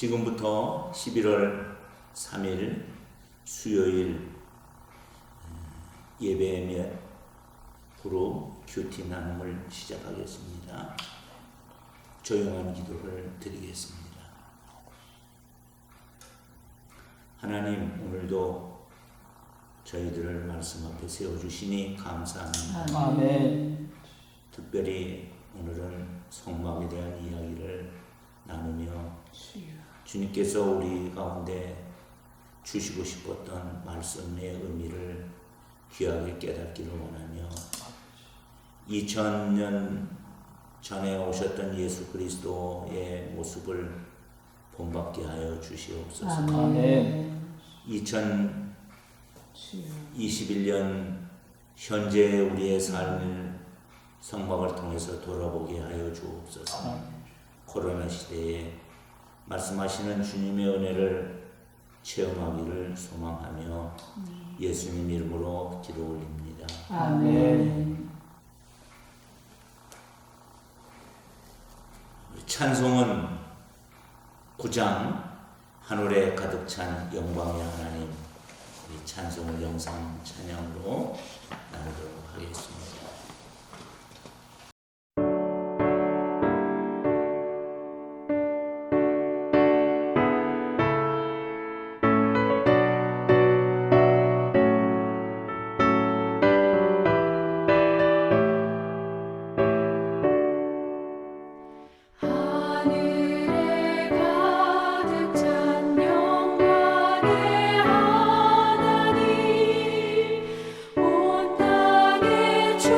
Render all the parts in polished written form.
지금부터 11월 3일 수요일 예배 및 그룹 큐티 나눔을 시작하겠습니다. 조용한 기도를 드리겠습니다. 하나님, 오늘도 저희들을 말씀 앞에 세워주시니 감사합니다. 아멘. 특별히 오늘은 성막에 대한 이야기를 나누며 주님께서 우리 가운데 주시고 싶었던 말씀의 의미를 귀하게 깨닫기를 원하며 2000년 전에 오셨던 예수 그리스도의 모습을 본받게 하여 주시옵소서. 아멘. 2021년 현재 우리의 삶을 성막을 통해서 돌아보게 하여 주옵소서. 코로나 시대에 말씀하시는 주님의 은혜를 체험하기를 소망하며 예수님 이름으로 기도 올립니다. 아멘. 찬송은 9장 하늘에 가득 찬 영광의 하나님, 우리 찬송을 영상 찬양으로 나누도록 하겠습니다. 하늘에 가득 찬 영광의 하나님, 온 땅에 주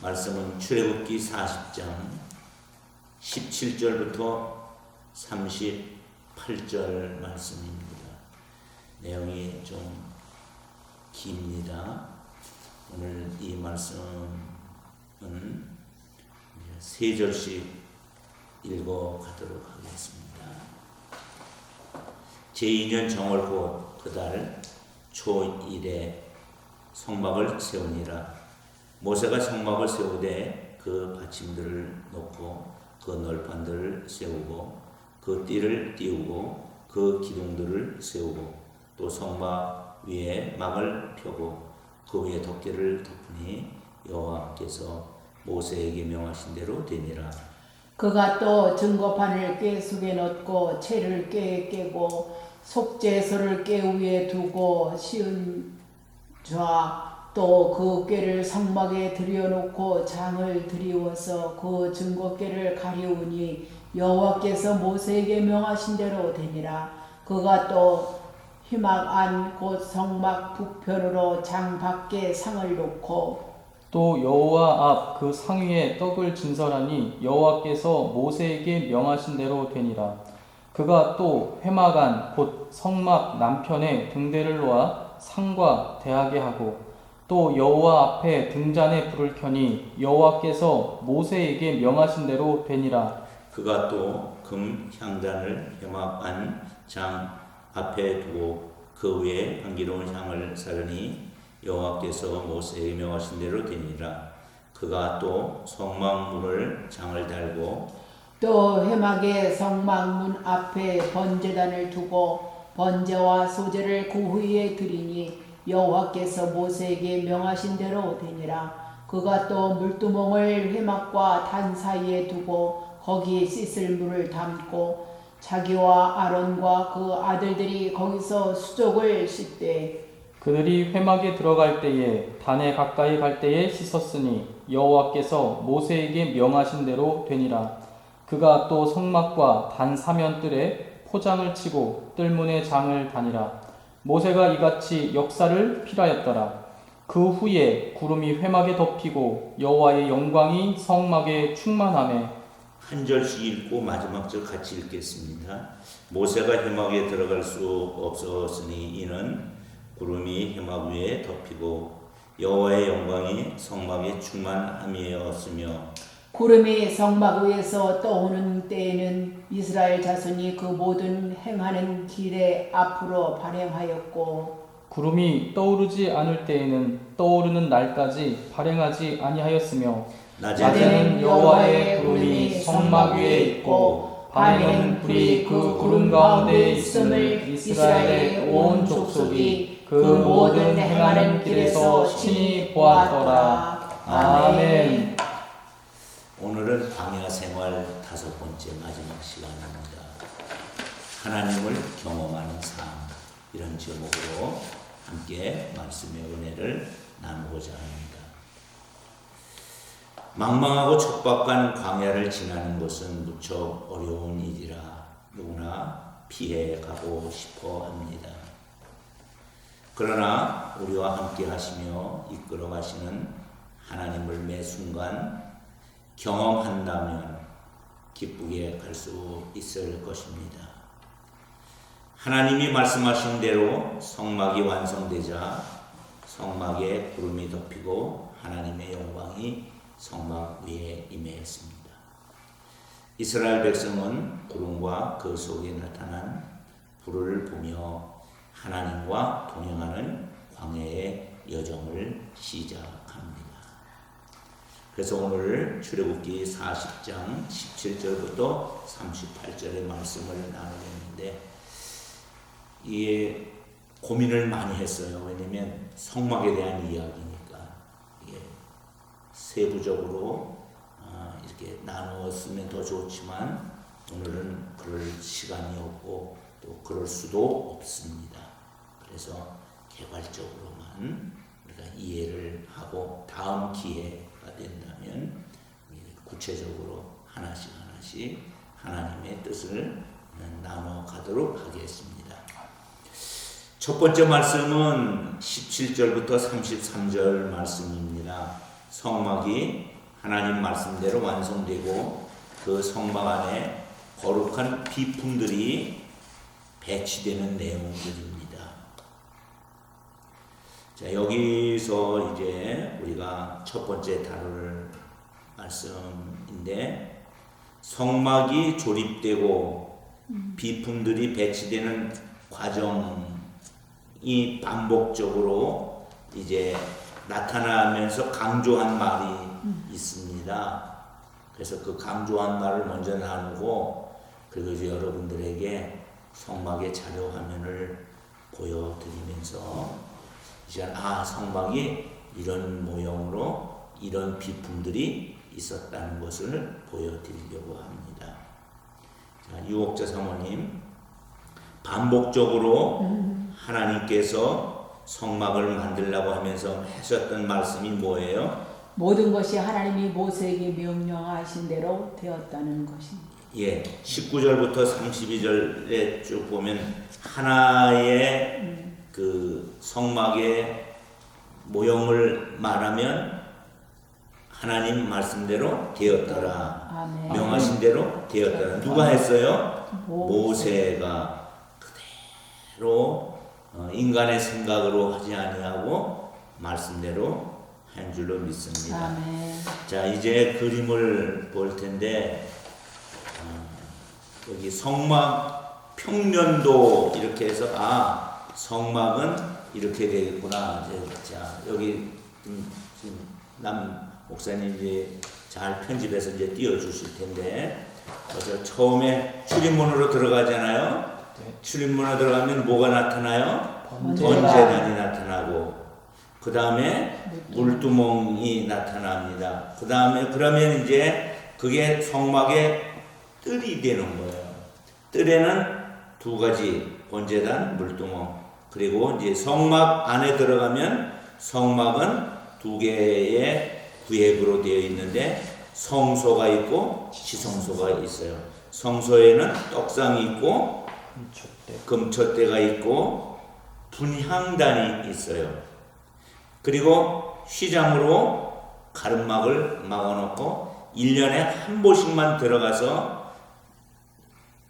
말씀은 출애굽기 40장 17절부터 38절 말씀입니다. 내용이 좀 깁니다. 오늘 이 말씀은 세 절씩 읽어가도록 하겠습니다. 제2년 정월곧 그달 초1에 성막을 세우니라. 모세가 성막을 세우되 그 받침들을 놓고 그 널판들을 세우고 그 띠를 띄우고 그 기둥들을 세우고 또 성막 위에 막을 펴고 그 위에 덮개를 덮으니 여호와께서 모세에게 명하신 대로 되니라. 그가 또 증거판을 꾀 속에 넣고 채를 꾀에 깨고 속죄소를 꾀 위에 두고 시은 좌 또 그 꾀를 성막에 들여놓고 장을 들이워서 그 증거궤를 가리우니 여호와께서 모세에게 명하신 대로 되니라. 그가 또 휘막 안 곧 성막 북편으로 장 밖에 상을 놓고 또 여호와 앞 그 상위에 떡을 진설하니 여호와께서 모세에게 명하신 대로 되니라. 그가 또 회막 안 곧 성막 남편에 등대를 놓아 상과 대하게 하고 또 여호와 앞에 등잔에 불을 켜니 여호와께서 모세에게 명하신 대로 되니라. 그가 또 금 향단을 회막 안 장 앞에 두고 그 위에 향기로운 향을 사르니 여호와께서 모세에게 명하신 대로 되니라. 그가 또 성막문을 장을 달고 또 회막의 성막문 앞에 번제단을 두고 번제와 소제를 그 위에 드리니 여호와께서 모세에게 명하신 대로 되니라. 그가 또 물두멍을 회막과 단 사이에 두고 거기 씻을 물을 담고 자기와 아론과 그 아들들이 거기서 수족을 씻되 그들이 회막에 들어갈 때에 단에 가까이 갈 때에 씻었으니 여호와께서 모세에게 명하신 대로 되니라. 그가 또 성막과 단 사면뜰에 포장을 치고 뜰문에 장을 다니라. 모세가 이같이 역사를 필하였더라. 그 후에 구름이 회막에 덮이고 여호와의 영광이 성막에 충만하매 한 절씩 읽고 마지막 절 같이 읽겠습니다. 모세가 회막에 들어갈 수 없었으니 이는 구름이 회막 위에 덮이고 여호와의 영광이 성막에 충만함이었으며 구름이 성막 위에서 떠오는 때에는 이스라엘 자손이 그 모든 행하는 길에 앞으로 발행하였고 구름이 떠오르지 않을 때에는 떠오르는 날까지 발행하지 아니하였으며 낮에는 여호와의 구름이 성막 위에 있고 밤에는 불이 그 구름 가운데 있음을 이스라엘의 온 족속이 그 모든 행하는 길에서 친히 보았더라. 아멘. 오늘은 광야 생활 5번째 마지막 시간입니다. 하나님을 경험하는 삶, 이런 제목으로 함께 말씀의 은혜를 나누고자 합니다. 망망하고 촉박한 광야를 지나는 것은 무척 어려운 일이라 누구나 피해 가고 싶어 합니다. 그러나 우리와 함께 하시며 이끌어 가시는 하나님을 매 순간 경험한다면 기쁘게 갈 수 있을 것입니다. 하나님이 말씀하신 대로 성막이 완성되자 성막에 구름이 덮이고 하나님의 영광이 성막 위에 임했습니다. 이스라엘 백성은 구름과 그 속에 나타난 불을 보며 하나님과 동행하는 광야의 여정을 시작합니다. 그래서 오늘 출애굽기 40장 17절부터 38절의 말씀을 나누겠는데 이게 고민을 많이 했어요. 왜냐하면 성막에 대한 이야기니까 이게 세부적으로 이렇게 나누었으면 더 좋지만 오늘은 그럴 시간이 없고 또 그럴 수도 없습니다. 그래서 개괄적으로만 우리가 이해를 하고 다음 기회가 된다면 구체적으로 하나씩 하나님의 뜻을 나눠 가도록 하겠습니다. 첫 번째 말씀은 17절부터 33절 말씀입니다. 성막이 하나님 말씀대로 완성되고 그 성막 안에 거룩한 비품들이 배치되는 내용들입니다. 자, 여기서 이제 우리가 첫 번째 다룰 말씀인데, 성막이 조립되고 비품들이 배치되는 과정이 반복적으로 이제 나타나면서 강조한 말이 있습니다. 그래서 그 강조한 말을 먼저 나누고, 그리고 이제 여러분들에게 성막의 자료 화면을 보여드리면서 이제 성막이 이런 모형으로 이런 비품들이 있었다는 것을 보여드리려고 합니다. 자, 유옥자 사모님, 반복적으로 하나님께서 성막을 만들라고 하면서 하셨던 말씀이 뭐예요? 모든 것이 하나님이 모세에게 명령하신 대로 되었다는 것입니다. 예, 19절부터 32절에 쭉 보면 하나의 그 성막의 모형을 말하면 하나님 말씀대로 되었더라. 아멘. 명하신 대로 되었더라. 누가 했어요? 모세가 그대로 인간의 생각으로 하지 아니하고 말씀대로 한 줄로 믿습니다. 아멘. 자, 이제 그림을 볼 텐데, 여기 성막 평면도 이렇게 해서 성막은 이렇게 되겠구나. 자, 여기 지금 남 목사님이 잘 편집해서 이제 띄워주실 텐데, 그래서 처음에 출입문으로 들어가잖아요. 출입문으로 들어가면 뭐가 나타나요? 번제단이 나타나고, 그 다음에 물두멍이 나타납니다. 그 다음에 그러면 이제 그게 성막의 뜰이 되는 거예요. 뜰에는 두 가지, 번제단, 물두멍. 그리고 이제 성막 안에 들어가면 성막은 두 개의 구획으로 되어 있는데 성소가 있고 지성소가 있어요. 성소에는 떡상이 있고 금촛대가 있고 분향단이 있어요. 그리고 휘장으로 가름막을 막아놓고 1년에 한 번씩만 들어가서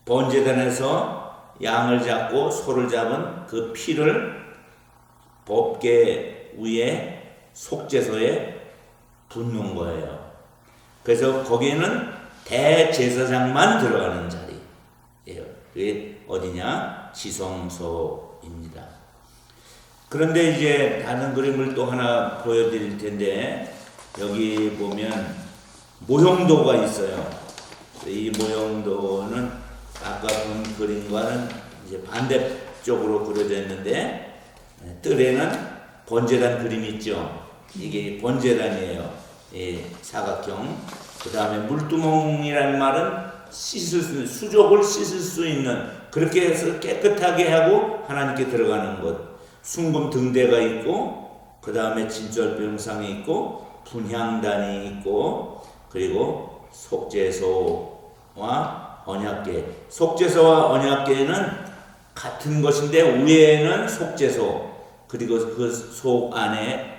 번제단에서 양을 잡고 소를 잡은 그 피를 법궤 위에 속죄소에 붓는 거예요. 그래서 거기에는 대제사장만 들어가는 자리예요. 그게 어디냐? 지성소입니다. 그런데 이제 다른 그림을 또 하나 보여드릴 텐데, 여기 보면 모형도가 있어요. 이 모형도는 아까 본 그림과는 이제 반대쪽으로 그려져 있는데, 뜰에는 번제단 그림이 있죠. 이게 번제단이에요. 사각형. 그 다음에 물두멍이라는 말은 수족을 씻을 수 있는, 그렇게 해서 깨끗하게 하고 하나님께 들어가는 것. 순금 등대가 있고, 그 다음에 진절병상이 있고, 분향단이 있고, 그리고 속죄소와 언약궤. 속죄소와 언약궤는 같은 것인데 위에는 속죄소, 그리고 그 속 안에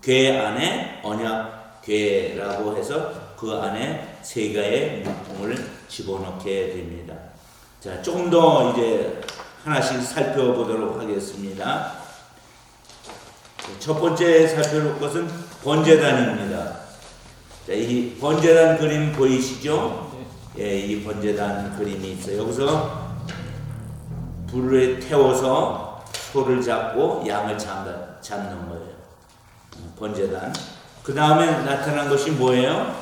궤 안에 언약궤라고 해서 그 안에 세 개의 물품을 집어넣게 됩니다. 자, 조금 더 이제 하나씩 살펴보도록 하겠습니다. 첫 번째 살펴볼 것은 번제단입니다. 자, 이 번제단 그림 보이시죠? 예, 이 번제단 그림이 있어요. 여기서 불에 태워서 소를 잡고 양을 잡는 거예요. 번제단. 그 다음에 나타난 것이 뭐예요?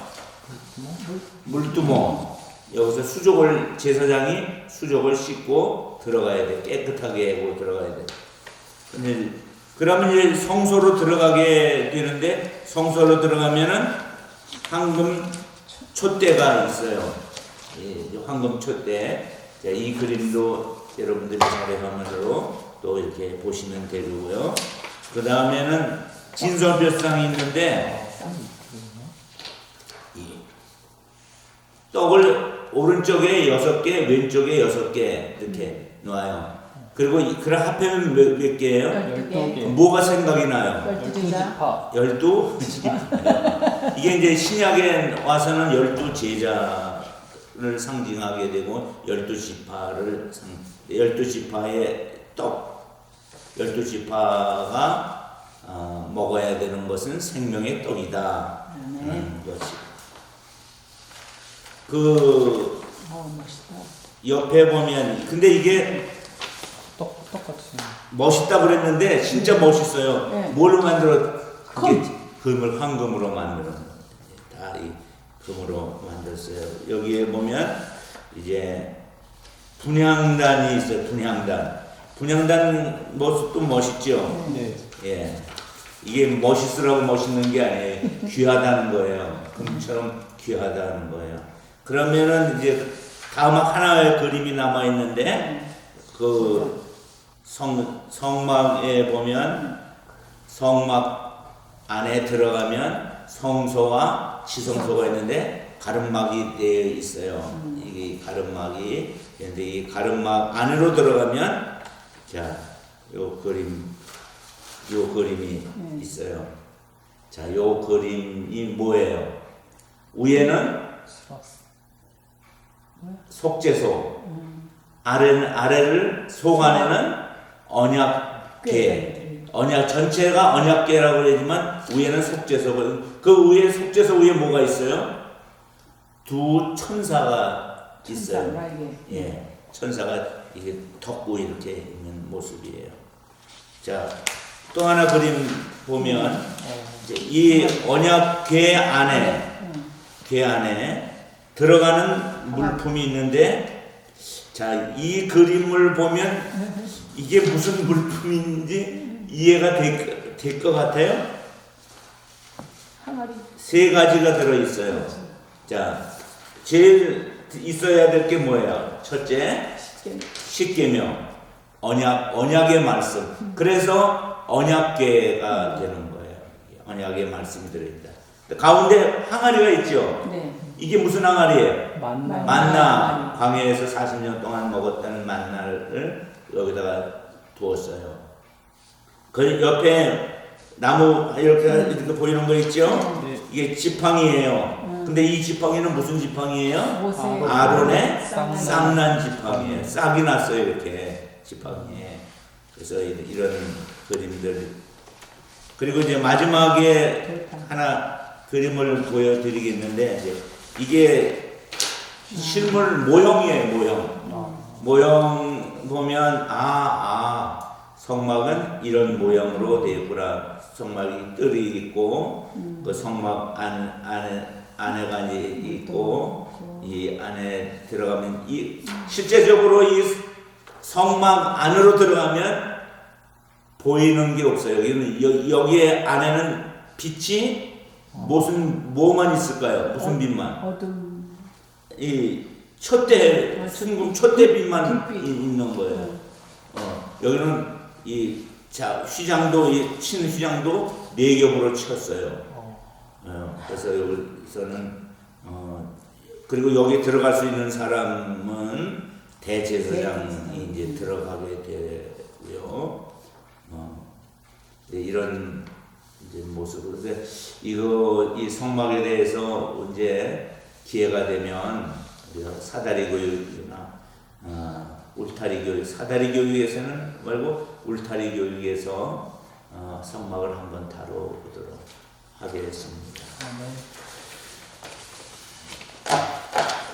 물두멍. 여기서 제사장이 수족을 씻고 들어가야 돼. 깨끗하게 하고 들어가야 돼. 그러면 이제 성소로 들어가게 되는데, 성소로 들어가면은 황금 촛대가 있어요. 황금 촛대. 자, 이 그림도 여러분들이 자료화면으로 또 이렇게 보시면 되고요. 그 다음에는 진설별상이 있는데, 떡을 오른쪽에 6개, 왼쪽에 6개 이렇게 놓아요. 그리고 그럼 합하면 몇 개예요? 12개. 뭐가 생각이 나요? 12제자. 12? 이게 이제 신약에 와서는 12제자를 상징하게 되고 12지파를 12지파의 떡 12지파가 먹어야 되는 것은 생명의 떡이다 하는 것이 그 멋있다. 옆에 보면 근데 이게 똑같이. 멋있다 그랬는데 진짜 멋있어요. 네. 뭘로 만들어? 그게 금. 금을 황금으로 만들어. 다 이 금으로 만들었어요. 여기에 보면 이제 분향단이 있어요. 분향단 모습도 멋있죠. 네. 예. 이게 멋있으라고 멋있는 게 아니에요. 귀하다는 거예요. 금처럼 귀하다는 거예요. 그러면은 이제 다음 하나의 그림이 남아 있는데 그 성막에 보면 성막 안에 들어가면 성소와 지성소가 있는데 가름막이 되어 있어요. 이게 가름막이 근데 이 가름막 안으로 들어가면 자, 요 그림이 있어요. 자, 요 그림이 뭐예요? 위에는 속죄소, 아래를 속 안에는 언약궤, 언약 전체가 언약궤라고 그러지만 위에는 속죄소. 그 위에 속죄소 위에 뭐가 있어요? 두 천사가 있어요. 예, 천사가 이게 덮고 이렇게 있는 모습이에요. 자, 또 하나 그림 보면 이제 이 언약궤 안에 들어가는 물품이 있는데, 자, 이 그림을 보면 이게 무슨 물품인지 이해가 될 것 같아요? 항아리. 세 가지가 들어있어요. 자, 제일 있어야 될 게 뭐예요? 첫째, 십계명, 언약의 말씀. 그래서 언약궤가 되는 거예요. 언약의 말씀이 들어있다. 가운데 항아리가 있죠? 네. 이게 무슨 항아리예요? 만나. 광야에서 40년 동안 먹었다는 만나를 여기다가 두었어요. 그 옆에 나무 이렇게 보이는 거 있죠? 네. 이게 지팡이에요. 근데 이 지팡이는 무슨 지팡이에요? 모세. 아론의 쌍난. 쌍난 지팡이에요. 싹이 났어요, 이렇게 지팡이에. 그래서 이런 그림들. 그리고 이제 마지막에 하나 그림을 보여드리겠는데, 이제 이게 실물 모형이에요, 모형 보면, 성막은 이런 모형으로 되어 있구나. 성막이 뜰이 있고, 그 성막 안에가 이제 있고, 이 안에 들어가면, 실제적으로 이 성막 안으로 들어가면 보이는 게 없어요. 여기에 안에는 빛이 뭐만 있을까요? 무슨 빛만? 어둠. 이 순금 촛대빛만 불빛. 있는 거예요. 여기는 휘장도, 친 휘장도 4겹으로 쳤어요. 그래서 여기서는, 그리고 여기 들어갈 수 있는 사람은 대제사장이 이제 들어가게 되고요. 이런 이제 모습으로. 이 성막에 대해서 언제 기회가 되면 우리가 사다리 교육이나 울타리 교육, 사다리 교육에서는 말고 울타리 교육에서 성막을 한번 다뤄보도록 하겠습니다.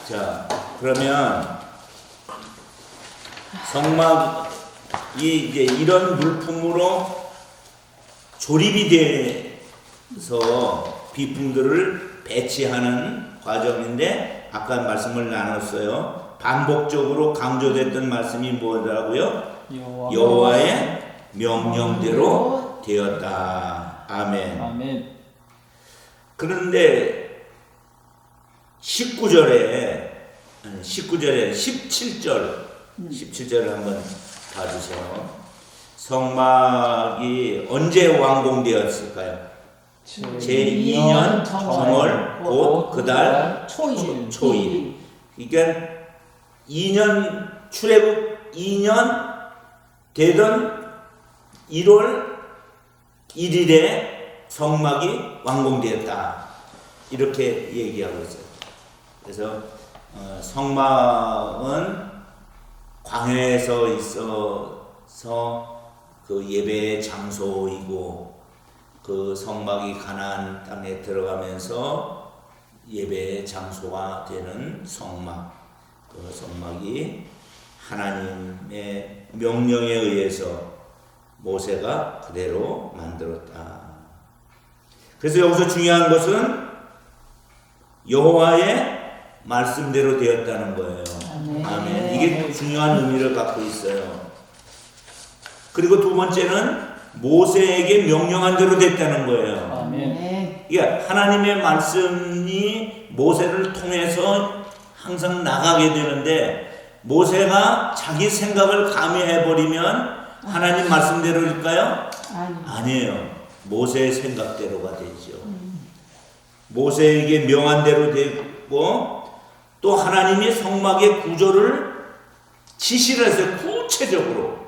자, 그러면 성막이 이제 이런 물품으로 조립이 돼서 비품들을 배치하는 과정인데, 아까 말씀을 나눴어요. 반복적으로 강조됐던 말씀이 뭐더라고요? 여호와의 명령대로 되었다. 아멘. 그런데 17절을 한번 봐주세요. 성막이 언제 완공되었을까요? 제2년 정월 곧 그달 초일. 그러니까 출애굽 2년 되던 1월 1일에 성막이 완공되었다. 이렇게 얘기하고 있어요. 그래서 성막은 광야에서 있어서 그 예배의 장소이고, 그 성막이 가나안 땅에 들어가면서 예배의 장소가 되는 성막, 그 성막이 하나님의 명령에 의해서 모세가 그대로 만들었다. 그래서 여기서 중요한 것은 여호와의 말씀대로 되었다는 거예요. 아멘. 이게 중요한 의미를 갖고 있어요. 그리고 두 번째는 모세에게 명령한 대로 됐다는 거예요. 아멘. 이게 하나님의 말씀이 모세를 통해서 항상 나가게 되는데, 모세가 자기 생각을 가미해버리면 하나님 말씀대로일까요? 아니에요. 모세의 생각대로가 되죠. 모세에게 명한 대로 되고, 또 하나님이 성막의 구조를 지시를 해서 구체적으로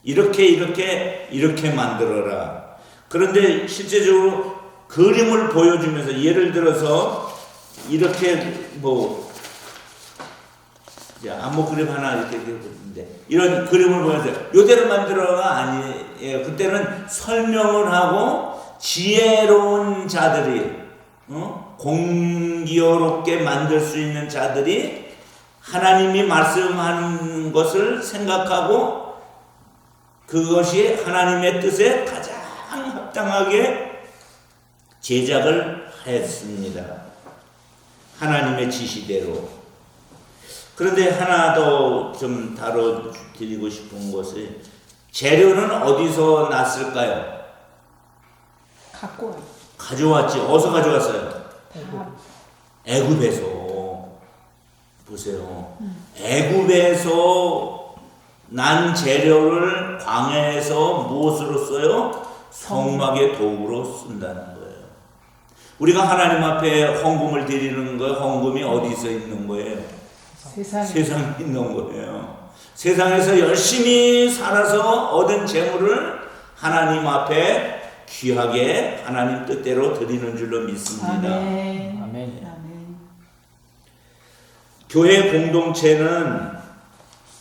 이렇게 만들어라. 그런데 실제적으로 그림을 보여주면서, 예를 들어서 이렇게 안목 그림 하나 이렇게 있는데, 이런 그림을 보여줘요. 요대로 만들어가 아니에요. 그때는 설명을 하고 지혜로운 자들이, 공기어롭게 만들 수 있는 자들이 하나님이 말씀하는 것을 생각하고 그것이 하나님의 뜻에 가장 합당하게 제작을 했습니다. 하나님의 지시대로. 그런데 하나 더 좀 다뤄드리고 싶은 것이, 재료는 어디서 났을까요? 갖고 와요. 가져왔지. 어디서 가져왔어요? 애굽에서. 보세요. 애굽에서 난 재료를 광야에서 무엇으로 써요? 성막의 도구로 쓴다는 거예요. 우리가 하나님 앞에 헌금을 드리는 거, 헌금이 어디서 있는 거예요? 세상에 있는 거예요. 세상에서 열심히 살아서 얻은 재물을 하나님 앞에 귀하게 하나님 뜻대로 드리는 줄로 믿습니다. 아멘. 아멘. 아멘. 교회 공동체는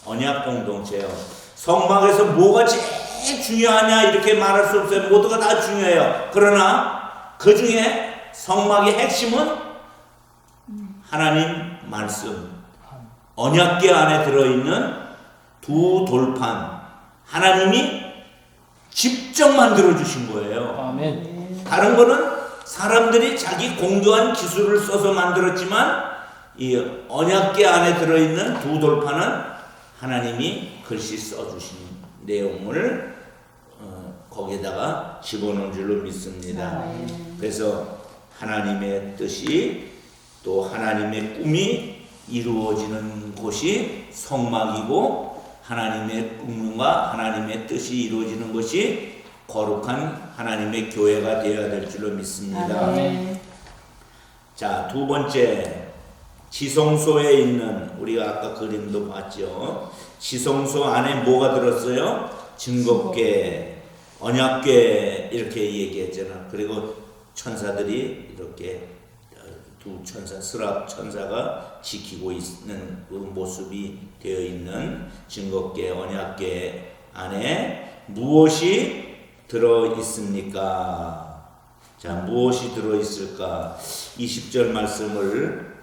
언약 공동체예요. 성막에서 뭐가 제일 중요하냐 이렇게 말할 수 없어요. 모두가 다 중요해요. 그러나 그 중에 성막의 핵심은 하나님 말씀, 언약궤 안에 들어있는 두 돌판, 하나님이 직접 만들어 주신 거예요. 아멘. 다른 거는 사람들이 자기 공교한 기술을 써서 만들었지만, 이 언약궤 안에 들어있는 두 돌판은 하나님이 글씨 써주신 내용을 거기에다가 집어넣은 줄로 믿습니다. 그래서 하나님의 뜻이, 또 하나님의 꿈이 이루어지는 곳이 성막이고, 하나님의 꿈과 하나님의 뜻이 이루어지는 것이 거룩한 하나님의 교회가 되어야 될 줄로 믿습니다. 아멘. 자, 두 번째, 지성소에 있는, 우리가 아까 그림도 봤죠. 지성소 안에 뭐가 들었어요? 증거궤, 언약궤 이렇게 얘기했잖아. 그리고 천사들이 이렇게 두 천사, 스랍 천사가 지키고 있는 그 모습이 되어 있는 증거궤, 언약궤 안에 무엇이 들어 있습니까? 자, 무엇이 들어 있을까? 20절 말씀을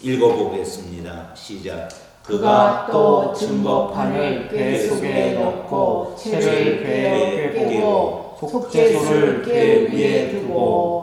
읽어보겠습니다. 시작. 그가 또 증거판을 궤 속에 넣고 채를 궤에 꿰고 속죄소를 궤 위에 두고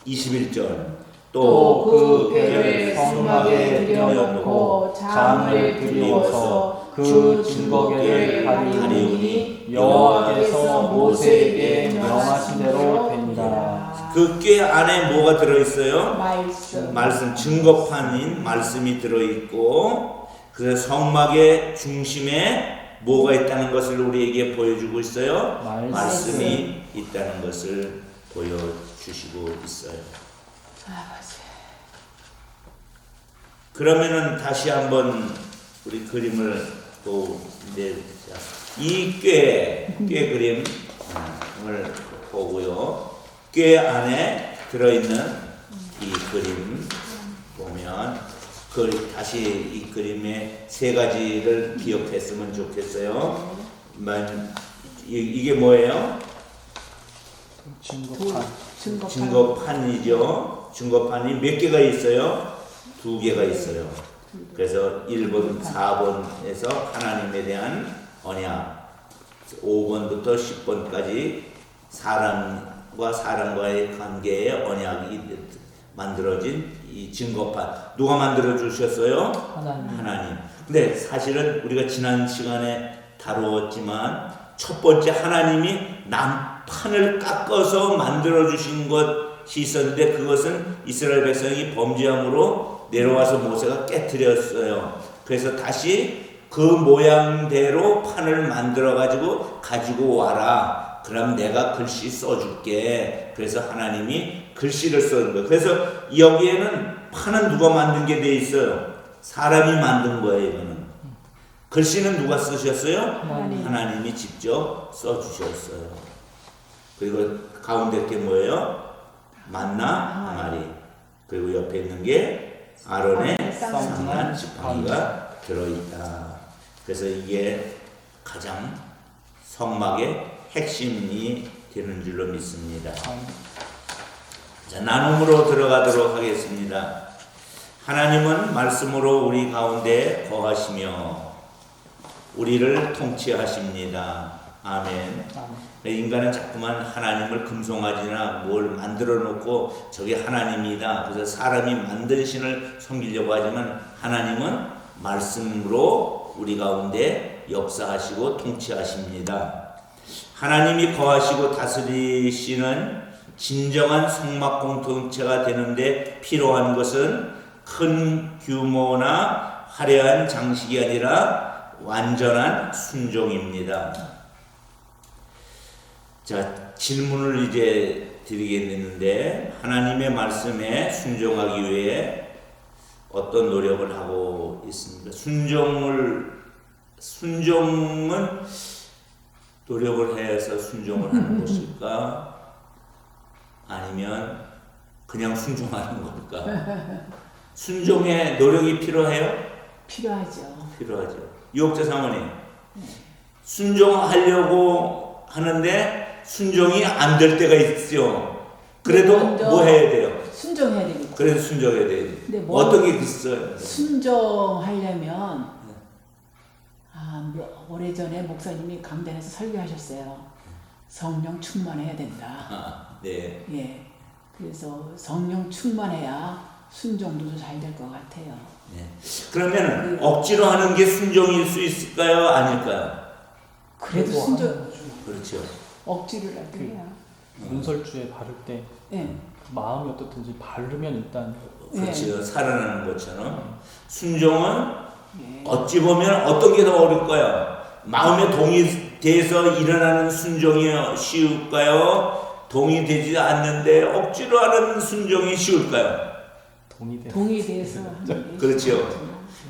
21절. 또 또 그 궤를 성막에 들여놓고 장을 들여서 그 증거궤를 가리우니 여호와께서 모세에게 명하신 대로 되니라. 그 궤 안에 뭐가 들어있어요? 말씀. 말씀, 증거판인 말씀이 들어있고, 그래서 성막의 중심에 뭐가 있다는 것을 우리에게 보여주고 있어요? 말씀이 있다는 것을 보여주시고 있어요. 그러면은 다시 한번 우리 그림을 또 이제 이 꽤 그림을 보고요. 꽤 안에 들어있는 이 그림 보면 다시 이 그림의 세 가지를 기억했으면 좋겠어요. 이게 뭐예요? 증거판. 증거판이죠. 증거판이 몇 개가 있어요? 2개가 있어요. 그래서 1번, 4번에서 하나님에 대한 언약, 5번부터 10번까지 사람과 사람과의 관계의 언약이 만들어진 이 증거판. 누가 만들어 주셨어요? 하나님. 근데 사실은 우리가 지난 시간에 다루었지만 첫 번째 하나님이 남판을 깎아서 만들어 주신 것이 있었는데 그것은 이스라엘 백성이 범죄함으로 내려와서 모세가 깨뜨렸어요. 그래서 다시 그 모양대로 판을 만들어 가지고 와라. 그럼 내가 글씨 써줄게. 그래서 하나님이 글씨를 써준 거예요. 그래서 여기에는 판은 누가 만든 게 돼 있어요? 사람이 만든 거예요. 이거는. 글씨는 누가 쓰셨어요? 하나님이 직접 써주셨어요. 그리고 가운데 게 뭐예요? 만나 항아리. 그리고 옆에 있는 게 아론의 쌍난 지팡이가 들어있다. 그래서 이게 가장 성막의 핵심이 되는 줄로 믿습니다. 자, 나눔으로 들어가도록 하겠습니다. 하나님은 말씀으로 우리 가운데 거하시며 우리를 통치하십니다. 아멘. 인간은 자꾸만 하나님을 금송아지나 뭘 만들어 놓고 저게 하나님이다. 그래서 사람이 만든 신을 섬기려고 하지만 하나님은 말씀으로 우리 가운데 역사하시고 통치하십니다. 하나님이 거하시고 다스리시는 진정한 성막 공동체가 되는데 필요한 것은 큰 규모나 화려한 장식이 아니라 완전한 순종입니다. 자, 질문을 이제 드리겠는데 하나님의 말씀에 순종하기 위해 어떤 노력을 하고 있습니까? 순종은 노력을 해서 순종을 하는 것일까? 아니면 그냥 순종하는 걸까? 순종에 노력이 필요해요? 필요하죠. 필요하죠. 유혹자 사모님, 순종하려고 하는데 순종이 안 될 때가 있죠. 그래도 뭐 해야 돼요? 순종해야 되겠죠. 그래도 순종해야 돼요. 근데 어떤 게 있어요? 순종하려면 오래전에 목사님이 강단에서 설교하셨어요. 성령 충만해야 된다. 네. 예. 그래서 성령 충만해야 순종도 잘 될 것 같아요. 네. 그러면 억지로 하는 게 순종일 수 있을까요? 아닐까요? 그래도 순종. 그렇죠. 억지를 하야 문설주에 바를 때 예. 마음이 어떻든지 바르면 일단 그렇죠. 살아나는 것처럼 순종은 예. 어찌 보면 어떤 게 더 어려울까요? 마음에 동의돼서 일어나는 순종이 쉬울까요? 동의되지 않는데 억지로 하는 순종이 쉬울까요? 동의돼서 하는 게 그렇죠.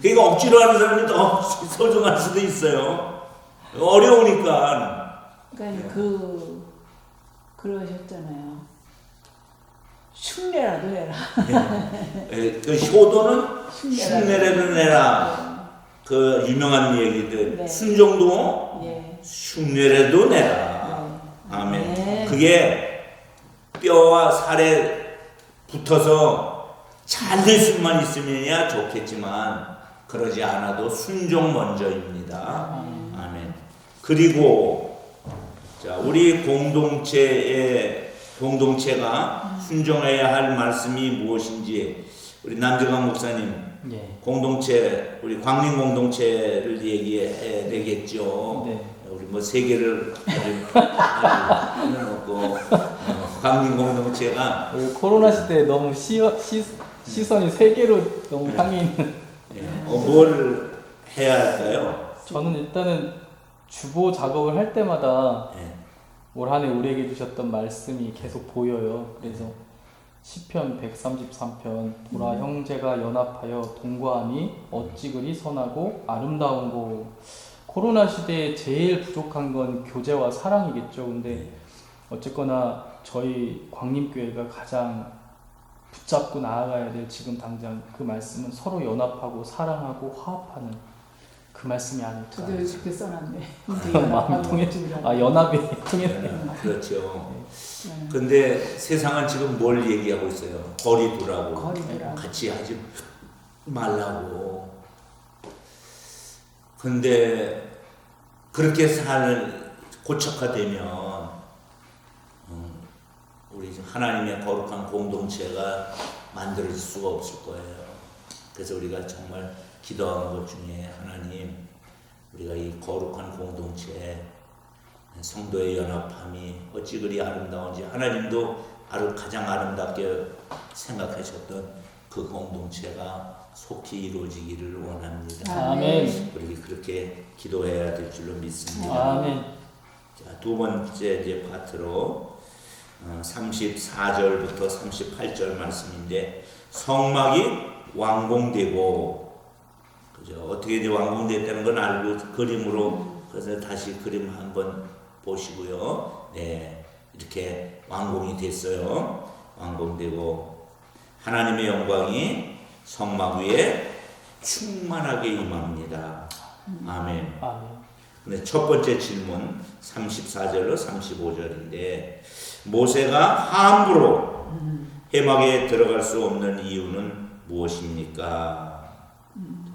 그러니까 억지로 하는 사람이 더 소중할 수도 있어요. 어려우니까. 그러니까 그러셨잖아요. 흉내라도 내라. 그 효도는 흉내라도 내라. 그 유명한 얘기들. 네. 순종도 예. 흉내라도 내라. 네. 아멘. 네. 그게 뼈와 살에 붙어서 잘 될 수만 있으면야 좋겠지만 그러지 않아도 순종 먼저입니다. 아멘. 그리고 자, 우리 공동체가 순종해야 할 말씀이 무엇인지 우리 남정강 목사님 공동체 우리 광림 공동체를 얘기해야 되겠죠. 네. 우리 뭐 세계를 해놓고 광림 공동체가 코로나 시대에 너무 시선이 세계로 너무 향해 있는. 뭘 해야 할까요? 저는 일단은 주보 작업을 할 때마다 네. 올 한 해 우리에게 주셨던 말씀이 계속 보여요. 그래서 시편 133편 보라 형제가 연합하여 동거함이 어찌 그리 선하고 아름다운고. 코로나 시대에 제일 부족한 건 교제와 사랑이겠죠. 근데 어쨌거나 저희 광림교회가 가장 붙잡고 나아가야 될 지금 당장 그 말씀은 서로 연합하고 사랑하고 화합하는 그 말씀이 아닐까. 저도 이렇게 써놨네. 마음이 통해. 연합이 통했네. 네, 그렇죠. 근데 세상은 지금 뭘 얘기하고 있어요? 거리 두라고. 거리 두라고. 같이 하지 말라고. 근데 그렇게 고착화되면 우리 하나님의 거룩한 공동체가 만들어질 수가 없을 거예요. 그래서 우리가 정말 기도하는 것 중에 하나님, 우리가 이 거룩한 공동체, 성도의 연합함이 어찌 그리 아름다운지 하나님도 가장 아름답게 생각하셨던 그 공동체가 속히 이루어지기를 원합니다. 아멘. 우리 그렇게 기도해야 될 줄로 믿습니다. 아멘. 자, 두 번째 이제 파트로 34절부터 38절 말씀인데, 성막이 완공되고, 그죠? 어떻게 이제 완공됐다는 건 알고 그림으로, 그래서 다시 그림 한번 보시고요. 네, 이렇게 완공이 됐어요. 완공되고 하나님의 영광이 성막 위에 충만하게 임합니다. 아멘. 아멘. 근데 첫 번째 질문 34절로 35절인데, 모세가 함부로 회막에 들어갈 수 없는 이유는 무엇입니까?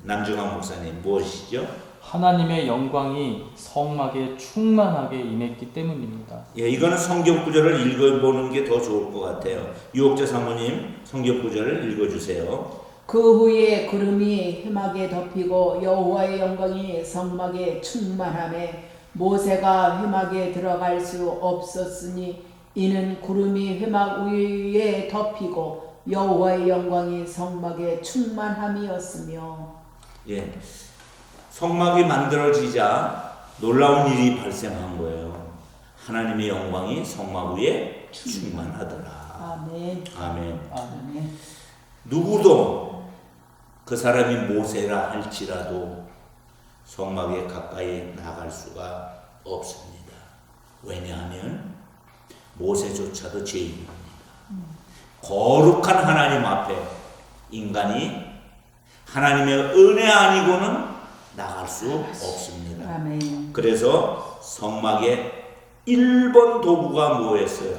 남중환 목사님, 무엇이죠? 하나님의 영광이 성막에 충만하게 임했기 때문입니다. 예, 이거는 성경 구절을 읽어보는 게 더 좋을 것 같아요. 유옥재 사모님, 성경 구절을 읽어주세요. 그 후에 구름이 회막에 덮이고 여호와의 영광이 성막에 충만하매 모세가 회막에 들어갈 수 없었으니 이는 구름이 회막 위에 덮이고 여호와의 영광이 성막에 충만함이었으며. 예, 성막이 만들어지자 놀라운 일이 발생한 거예요. 하나님의 영광이 성막 위에 충만하더라. 아멘. 아멘. 아멘. 누구도 그 사람이 모세라 할지라도 성막에 가까이 나갈 수가 없습니다. 왜냐하면 모세조차도 죄인입니다. 거룩한 하나님 앞에 인간이 하나님의 은혜 아니고는 나갈 수 없습니다. 아멘. 그래서 성막의 1번 도구가 뭐였어요?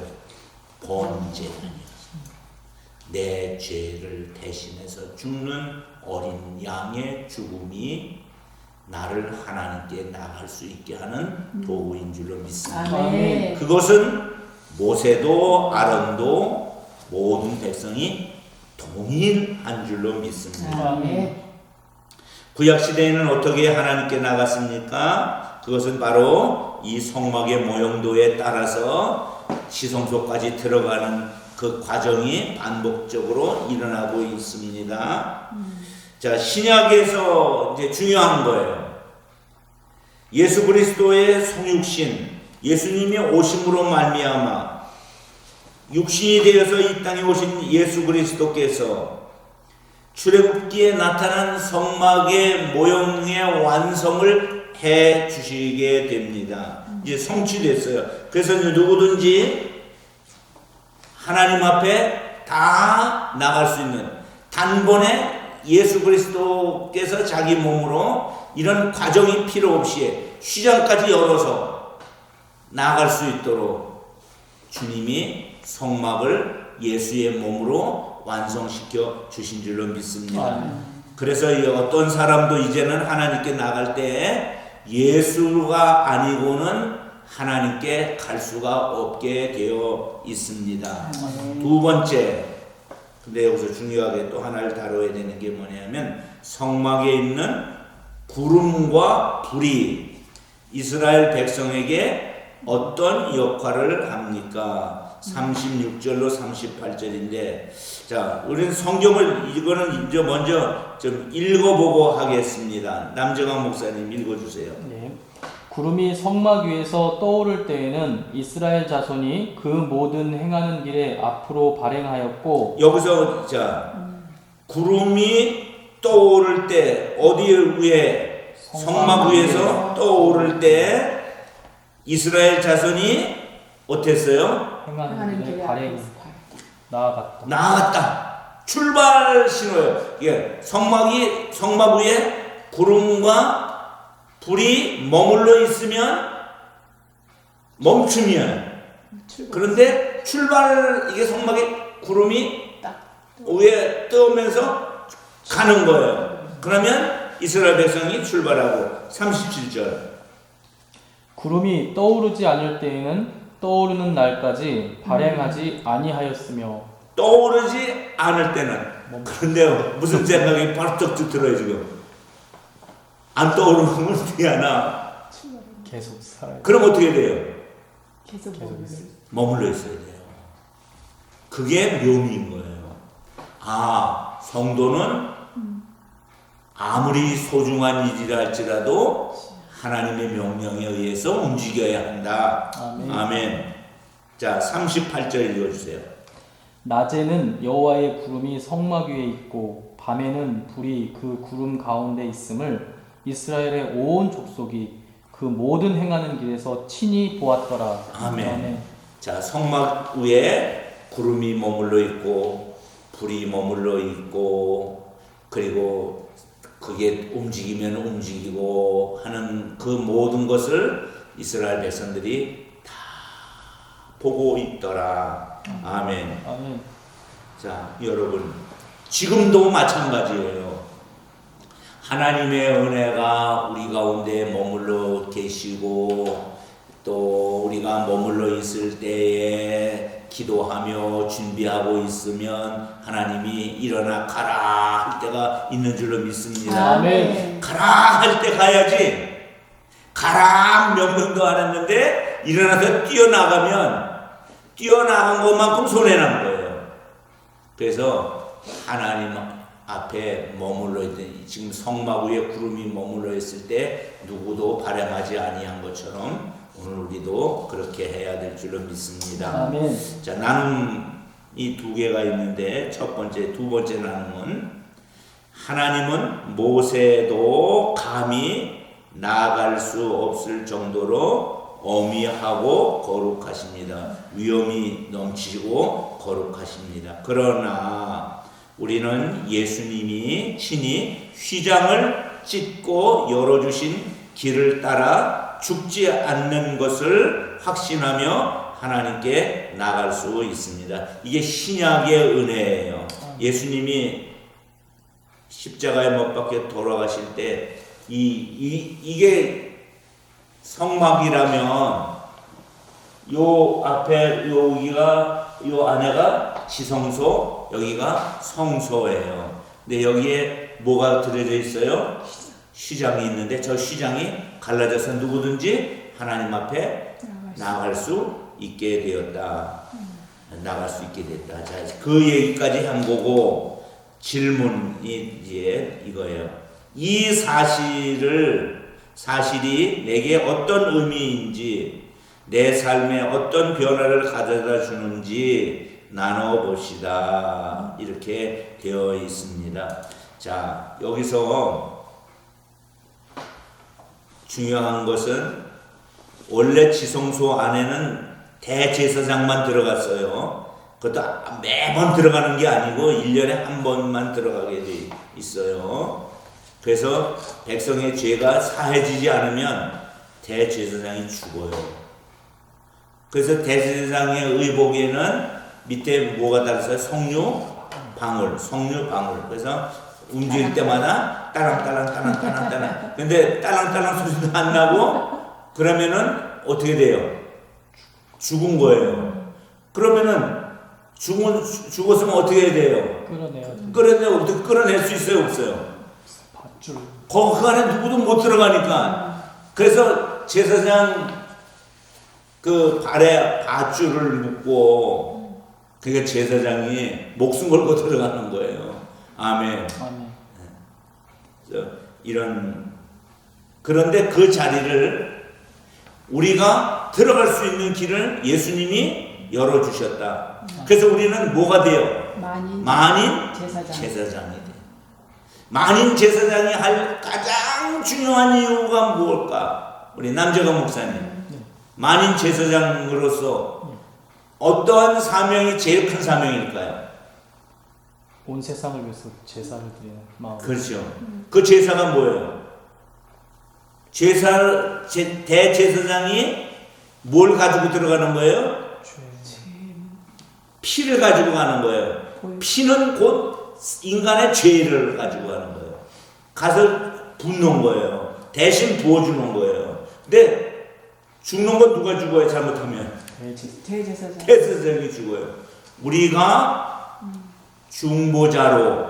번제단이었습니다. 내 죄를 대신해서 죽는 어린 양의 죽음이 나를 하나님께 나갈 수 있게 하는 도구인 줄로 믿습니다. 아멘. 그것은 모세도 아론도 모든 백성이 동일한 줄로 믿습니다. 아멘. 구약 시대에는 어떻게 하나님께 나갔습니까? 그것은 바로 이 성막의 모형도에 따라서 지성소까지 들어가는 그 과정이 반복적으로 일어나고 있습니다. 자, 신약에서 이제 중요한 거예요. 예수 그리스도의 성육신, 예수님이 오심으로 말미암아 육신이 되어서 이 땅에 오신 예수 그리스도께서 출애굽기에 나타난 성막의 모형의 완성을 해 주시게 됩니다. 이제 성취됐어요. 그래서 누구든지 하나님 앞에 다 나갈 수 있는, 단번에 예수 그리스도께서 자기 몸으로 이런 과정이 필요 없이 휘장까지 열어서 나갈 수 있도록 주님이 성막을 예수의 몸으로 완성시켜 주신 줄로 믿습니다. 그래서 어떤 사람도 이제는 하나님께 나갈 때 예수가 아니고는 하나님께 갈 수가 없게 되어 있습니다. 두 번째, 근데 여기서 중요하게 또 하나를 다뤄야 되는 게 뭐냐면, 성막에 있는 구름과 불이 이스라엘 백성에게 어떤 역할을 합니까? 36절로 38절인데, 자, 우리는 성경을 이거는 이제 먼저 좀 읽어보고 하겠습니다. 남정환 목사님 읽어주세요. 네. 구름이 성막 위에서 떠오를 때에는 이스라엘 자손이 그 모든 행하는 길에 앞으로 발행하였고 여기서 자 구름이 떠오를 때 어디 위에 성막 위에서 떠오를 때 이스라엘 자손이 어땠어요? 행하는 하는 길에 길에 발행 앞에서 나아갔다. 나아갔다. 출발 신호예요. 이게 성막 위에 구름과 불이 머물러 있으면 멈춤이야. 그런데 이게 성막에 구름이 위에 떠오면서 가는 거예요. 그러면 이스라엘 백성이 출발하고 37절 구름이 떠오르지 않을 때에는 떠오르는 날까지 발행하지 아니하였으며 떠오르지 않을 때는 그런데 무슨 생각이 바로떡 들어요 지금 안 떠오르면 어떻게 하나 계속 살아요. 그럼 어떻게 돼요? 계속 머물러 있어야 돼요. 그게 묘미인 거예요. 아 성도는 아무리 소중한 일이라 할지라도 하나님의 명령에 의해서 움직여야 한다. 아멘. 자 38절 읽어주세요. 낮에는 여호와의 구름이 성막 위에 있고 밤에는 불이 그 구름 가운데 있음을 이스라엘의 온 족속이 그 모든 행하는 길에서 친히 보았더라. 아멘. 자 성막 위에 구름이 머물러 있고 불이 머물러 있고 그리고 그게 움직이면 움직이고 하는 그 모든 것을 이스라엘 백성들이 다 보고 있더라. 아멘. 아멘. 자, 여러분, 지금도 마찬가지예요. 하나님의 은혜가 우리 가운데 머물러 계시고 또 우리가 머물러 있을 때에 기도하며 준비하고 있으면 하나님이 일어나 가라 할 때가 있는 줄로 믿습니다. 아멘. 가라 할 때 가야지. 가라 명령도 안 했는데 일어나서 뛰어나간 것만큼 손해난 거예요. 그래서 하나님 앞에 머물러 있던 지금 성막 위에 구름이 머물러 있을 때 누구도 발행하지 아니한 것처럼 오늘 우리도 그렇게 해야 될 줄로 믿습니다. 아멘. 자, 나눔이 두 개가 있는데 두 번째 나눔은 하나님은 모세도 감히 나아갈 수 없을 정도로 어미하고 거룩하십니다. 위엄이 넘치고 거룩하십니다. 그러나 우리는 예수님이 친히 휘장을 찢고 열어주신 길을 따라 죽지 않는 것을 확신하며 하나님께 나갈 수 있습니다. 이게 신약의 은혜예요. 예수님이 십자가에 못 박혀 돌아가실 때 이게 성막이라면 요 앞에 요 안에가 지성소, 여기가 성소예요. 근데 여기에 뭐가 들어져 있어요? 휘장이 있는데 저 휘장이 갈라져서 누구든지 하나님 앞에 나갈 수 있게 되었다. 나갈 수 있게 됐다. 자, 그 얘기까지 한 거고 질문이 이제 이거예요. 이 사실이 내게 어떤 의미인지 내 삶에 어떤 변화를 가져다 주는지 나눠봅시다. 이렇게 되어 있습니다. 자, 여기서 중요한 것은 원래 지성소 안에는 대제사장만 들어갔어요. 그것도 매번 들어가는 게 아니고 1년에 한 번만 들어가게 돼 있어요. 그래서 백성의 죄가 사해지지 않으면 대제사장이 죽어요. 그래서 대제사장의 의복에는 밑에 뭐가 달렸어요? 석류 방울. 그래서 움직일 때마다 따랑따랑. 근데 따랑따랑 소리도 안 나고 그러면은 어떻게 돼요? 죽은 거예요. 그러면은 죽었으면 어떻게 해야 돼요? 끌어낼 수 있어요, 없어요? 밧줄. 그 안에 누구도 못 들어가니까. 그래서 제사장 그 발에 밧줄을 묶고 그게 제사장이 목숨 걸고 들어가는 거예요. 아멘. 그런데 그 자리를 우리가 들어갈 수 있는 길을 예수님이 열어주셨다. 그래서 우리는 뭐가 돼요? 만인 제사장이 돼요. 만인 제사장이 할 가장 중요한 이유가 무엇일까? 우리 남재강 목사님, 만인 제사장으로서 어떠한 사명이 제일 큰 사명일까요? 온 세상을 위해서 제사를 드리는 마음. 그렇죠. 그 제사가 뭐예요? 대제사장이 뭘 가지고 들어가는 거예요? 피를 가지고 가는 거예요. 피는 곧 인간의 죄를 가지고 가는 거예요. 가서 붓는 거예요. 대신 부어주는 거예요. 근데 죽는 건 누가 죽어요? 잘못하면 대제사장이 죽어요. 우리가 중보자로,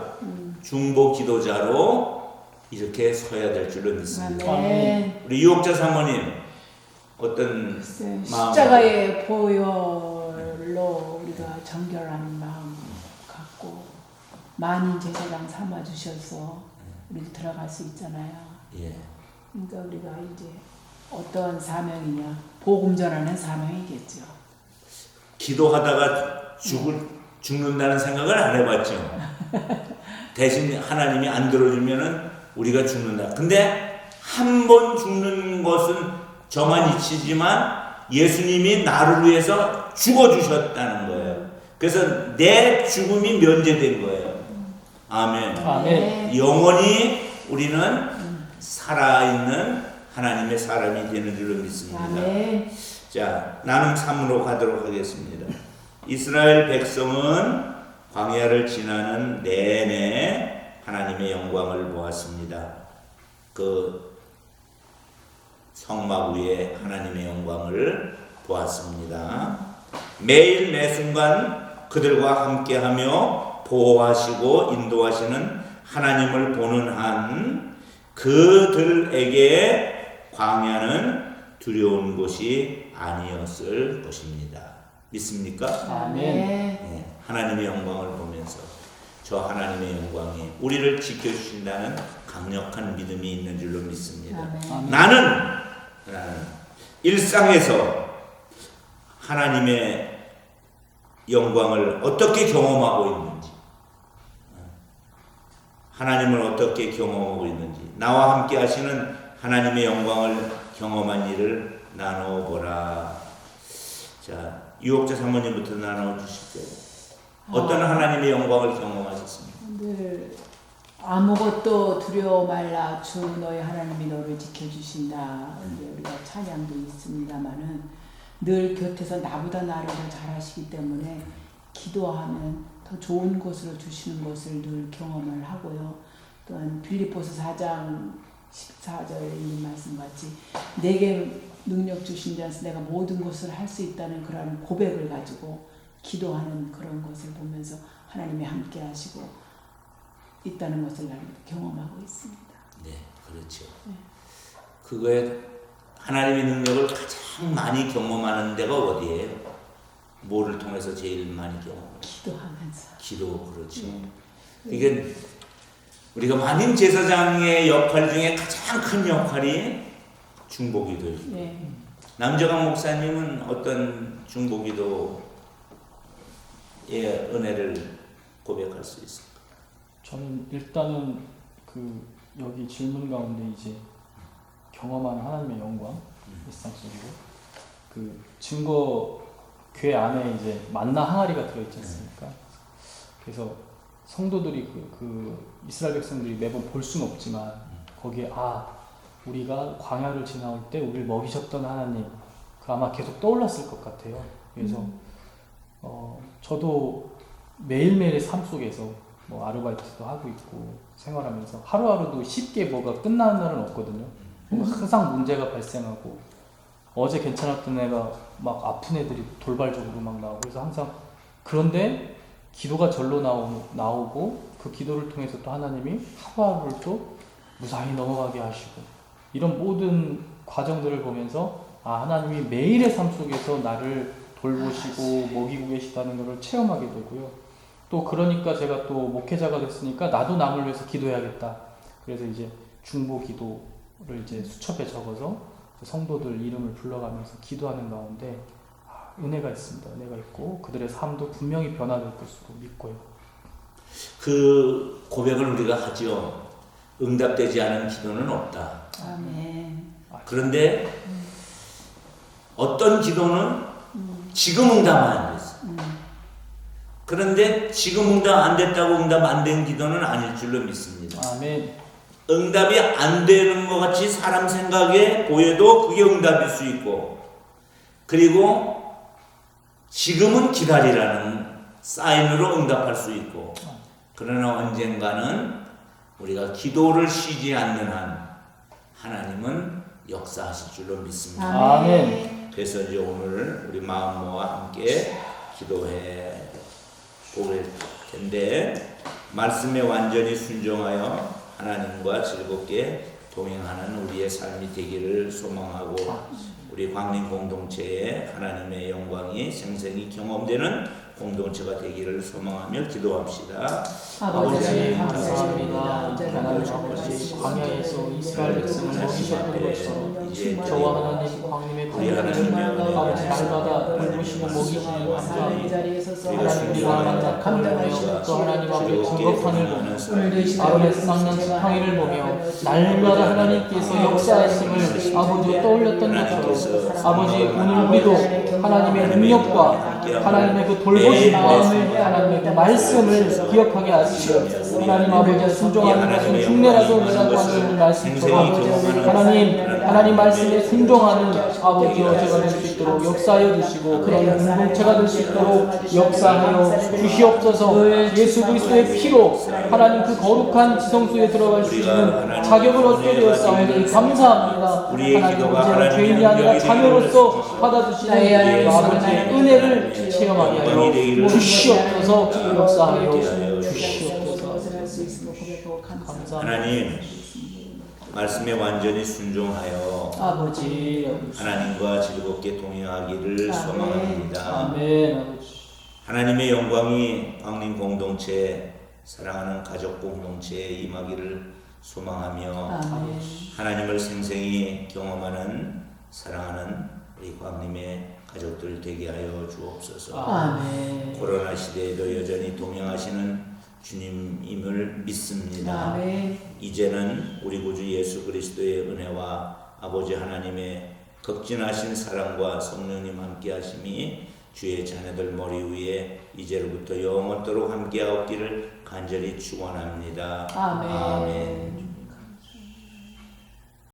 중보 기도자로 이렇게 서야 될 줄로 믿습니다. 아멘. 우리 유옥자 사모님 어떤 마음? 십자가의 보혈로 우리가 정결한 마음 갖고 만인 제사장 삼아 주셔서 우리도 들어갈 수 있잖아요. 예. 그러니까 우리가 이제 어떤 사명이냐, 복음 전하는 사명이겠죠. 기도하다가 죽는다는 생각을 안 해봤죠. 대신 하나님이 안 들어주면은 우리가 죽는다. 근데 한 번 죽는 것은 저만 잊히지만 예수님이 나를 위해서 죽어주셨다는 거예요. 그래서 내 죽음이 면제된 거예요. 아멘. 아멘. 영원히 우리는 살아있는 하나님의 사람이 되는 줄로 믿습니다. 아멘. 자, 나눔 3으로 가도록 하겠습니다. 이스라엘 백성은 광야를 지나는 내내 하나님의 영광을 보았습니다. 그 성막 위에 하나님의 영광을 보았습니다. 매일 매 순간 그들과 함께하며 보호하시고 인도하시는 하나님을 보는 한 그들에게 광야는 두려운 곳이 아니었을 것입니다. 믿습니까? 아멘. 네, 하나님의 영광을 보면서 저 하나님의 영광이 우리를 지켜주신다는 강력한 믿음이 있는 줄로 믿습니다. 아멘. 나는 일상에서 하나님의 영광을 어떻게 경험하고 있는지, 하나님을 어떻게 경험하고 있는지, 나와 함께 하시는 하나님의 영광을 경험한 일을 나눠보라. 자, 유옥자 사모님부터 나눠주실게요. 어떤 하나님의 영광을 경험하셨습니까? 늘 아무것도 두려워 말라 주 너희 하나님이 너를 지켜주신다. 이제 우리가 찬양도 있습니다만은 늘 곁에서 나보다 나를 더 잘하시기 때문에 기도하면 더 좋은 것으로 주시는 것을 늘 경험을 하고요. 또한 빌립보서 4장 14절에 있는 말씀같이 내게 능력 주신 자에서 내가 모든 것을 할 수 있다는 그런 고백을 가지고 기도하는 그런 것을 보면서 하나님이 함께 하시고 있다는 것을 나는 경험하고 있습니다. 네, 그렇죠. 그거에 하나님의 능력을 가장 많이 경험하는 데가 어디예요? 뭐를 통해서 제일 많이 경험해요? 기도하면서. 기도, 그렇죠. 이게 우리가 만인 제사장의 역할 중에 가장 큰 역할이 중보기도예요. 네. 남재강 목사님은 어떤 중보기도의 은혜를 고백할 수 있습니까? 저는 일단은 그 여기 질문 가운데 이제 경험하는 하나님의 영광 일상 속으로 그 증거 궤 안에 이제 만나 항아리가 들어있지 않습니까? 그래서 성도들이 그 이스라엘 백성들이 매번 볼 수는 없지만 거기에 우리가 광야를 지나올 때 우리를 먹이셨던 하나님 그 아마 계속 떠올랐을 것 같아요. 그래서 저도 매일매일의 삶 속에서 뭐 아르바이트도 하고 있고 생활하면서 하루하루도 쉽게 뭐가 끝나는 날은 없거든요. 항상 문제가 발생하고 어제 괜찮았던 애가 막 아픈 애들이 돌발적으로 막 나오고 그래서 항상 그런데 기도가 절로 나오고 그 기도를 통해서 또 하나님이 하루하루를 또 무사히 넘어가게 하시고 이런 모든 과정들을 보면서 하나님이 매일의 삶 속에서 나를 돌보시고 먹이고 계시다는 것을 체험하게 되고요. 또 그러니까 제가 또 목회자가 됐으니까 나도 남을 위해서 기도해야겠다. 그래서 이제 중보 기도를 이제 수첩에 적어서 그 성도들 이름을 불러가면서 기도하는 가운데 은혜가 있습니다. 은혜가 있고 그들의 삶도 분명히 변화될 것으로 믿고요. 그 고백을 우리가 하죠. 응답되지 않은 기도는 없다. 아멘. 그런데 어떤 기도는 지금 응답 안 됐어. 그런데 지금 응답 안 됐다고 응답 안 된 기도는 아닐 줄로 믿습니다. 아멘. 응답이 안 되는 것 같이 사람 생각에 보여도 그게 응답일 수 있고, 그리고 지금은 기다리라는 사인으로 응답할 수 있고, 그러나 언젠가는 우리가 기도를 쉬지 않는 한 하나님은 역사하실 줄로 믿습니다. 아멘. 그래서 이제 오늘 우리 마음 모아 함께 기도해 보실 텐데, 말씀에 완전히 순종하여 하나님과 즐겁게 동행하는 우리의 삶이 되기를 소망하고, 우리 광림 공동체에 하나님의 영광이 생생히 경험되는 공동체가 되기를 소망하며 기도합시다. 아버지 하나님 감사합니다. 감사합니다. 하나님 아버지 광야에서 이스라엘 백성을 먹이셨던 것처럼 저와 하나님 광림의 동행하는 아버지 날마다 돌보시고 먹이시는 감사합니다. 하나님과 만나 감당하시고 또 하나님 앞에 증거판을 보며 아론에서 닦는 지팡이를 보며 날마다 하나님께서 역사하심을 아버지가 떠올렸던 것처럼 아버지 오늘 우리도 하나님의 능력과 하나님의 그 돌보신 마음을 하나님의 그 말씀을 기억하게 하시고 하나님 아버지가 순종하는 것은 흉내라도 내라고 하는 말씀처럼 하나님 말씀에 순종하는 아버지여 제가 될 수 있도록 역사하여 주시고 그런 공동체가 될 수 있도록 역사하여 주시옵소서. 예수 그리스도의 피로 하나님 그 거룩한 지성소에 들어갈 수 있는 자격을 얻게 되었사오니 감사합니다. 하나님 이제는 죄인이 아니라 자녀로서 받아주시는 아버지의 은혜를 체험하게 하여 주시옵소서. 역사하여 주시옵소서. 감사합니다. 하나님 말씀에 완전히 순종하여 아버지 하나님과 즐겁게 동행하기를 소망합니다. 아멘. 아버지. 하나님의 영광이 광림 공동체, 사랑하는 가족 공동체에 임하기를 소망하며 아멘. 하나님을 생생히 경험하는 사랑하는 우리 광림의 가족들 되게 하여 주옵소서. 아멘. 코로나 시대에도 여전히 동행하시는 주님임을 믿습니다. 아멘. 이제는 우리 구주 예수 그리스도의 은혜와 아버지 하나님의 극진하신 사랑과 성령님 함께 하심이 주의 자녀들 머리 위에 이제로부터 영원토록 함께하옵기를 간절히 축원합니다. 아멘. 아멘.